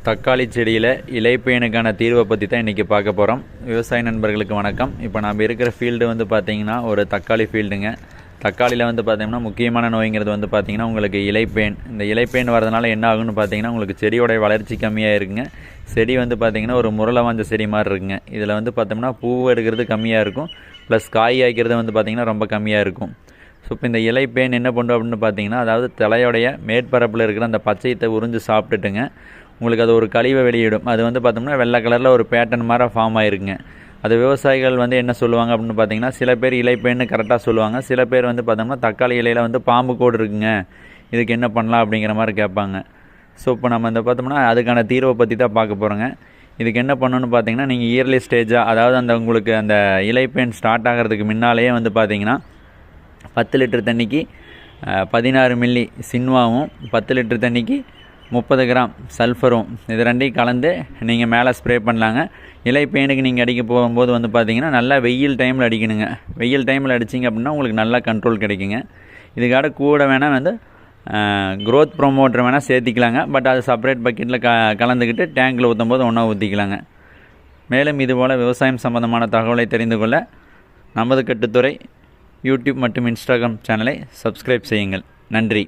தக்காளி செடியில் இலைப்பேனுக்கான தீர்வை பற்றி தான் இன்றைக்கி பார்க்க போகிறோம். விவசாய நண்பர்களுக்கு வணக்கம். இப்போ நம்ம இருக்கிற ஃபீல்டு வந்து பார்த்திங்கன்னா ஒரு தக்காளி ஃபீல்டுங்க. தக்காளியில் வந்து பார்த்திங்கன்னா முக்கியமான நோய்ங்கிறது வந்து பார்த்திங்கன்னா உங்களுக்கு இலைப்பேன். இந்த இலைப்பேன் வரதுனால என்ன ஆகுன்னு பார்த்திங்கன்னா உங்களுக்கு செடியோடைய வளர்ச்சி கம்மியாக இருக்குங்க. செடி வந்து பார்த்திங்கன்னா ஒரு முரளை வாஞ்ச செடி மாதிரி இருக்குங்க. இதில் வந்து பார்த்தோம்னா பூ எடுக்கிறது கம்மியாக இருக்கும், ப்ளஸ் காய் காய்க்கிறது வந்து பார்த்திங்கன்னா ரொம்ப கம்மியாக இருக்கும். ஸோ இப்போ இந்த இலைப்பேன் என்ன பண்ணும் அப்படின்னு பார்த்தீங்கன்னா, அதாவது தலையோடைய மேற்பரப்பில் இருக்கிற அந்த பச்சையத்தை உறிஞ்சு சாப்பிட்டுட்டுங்க உங்களுக்கு அது ஒரு கழிவை வெளியிடும். அது வந்து பார்த்தோம்னா வெள்ளை கலரில் ஒரு பேட்டர்ன் மாதிரி ஃபார்ம் ஆகிருக்குங்க. அது விவசாயிகள் வந்து என்ன சொல்லுவாங்க அப்படின்னு பார்த்தீங்கன்னா, சில பேர் இலைப்பேன்னு கரெக்டாக சொல்லுவாங்க, சில பேர் வந்து பார்த்தோம்னா தக்காளி இலையில் வந்து பாம்பு கோடு இருக்குங்க, இதுக்கு என்ன பண்ணலாம் அப்படிங்கிற மாதிரி கேட்பாங்க. ஸோ இப்போ நம்ம இந்த பார்த்தோம்னா அதுக்கான தீர்வை பற்றி தான் பார்க்க போகிறோங்க. இதுக்கு என்ன பண்ணணும்னு பார்த்தீங்கன்னா, நீங்கள் இயர்லி ஸ்டேஜாக, அதாவது அந்த உங்களுக்கு அந்த இலைப்பேன் ஸ்டார்ட் ஆகிறதுக்கு முன்னாலேயே வந்து பார்த்தீங்கன்னா 10 லிட்டர் தண்ணிக்கு 16 மில்லி சின்வாவும் 10 லிட்டர் தண்ணிக்கு 30 கிராம் சல்ஃபரும் இது ரெண்டையும் கலந்து நீங்கள் மேலே ஸ்ப்ரே பண்ணலாங்க. இலைப்பேனுக்கு நீங்கள் அடிக்க போகும்போது வந்து பார்த்தீங்கன்னா நல்லா வெயில் டைமில் அடிக்கணுங்க. வெயில் டைமில் அடிச்சிங்க அப்படின்னா உங்களுக்கு நல்லா கண்ட்ரோல் கிடைக்குங்க. இதுக்காக கூட வேணால் வந்து க்ரோத் ப்ரொமோட்டர் வேணால் சேர்த்திக்கலாங்க. பட் அது செப்பரேட் பக்கெட்டில் கலந்துக்கிட்டு டேங்கில் ஊற்றும் போது ஒன்றா ஊற்றிக்கலாங்க. மேலும் இதுபோல் விவசாயம் சம்பந்தமான தகவலை தெரிந்து கொள்ள நமது கட்டுத்துறை யூடியூப் மற்றும் இன்ஸ்டாகிராம் சேனலை சப்ஸ்கிரைப் செய்யுங்கள். நன்றி.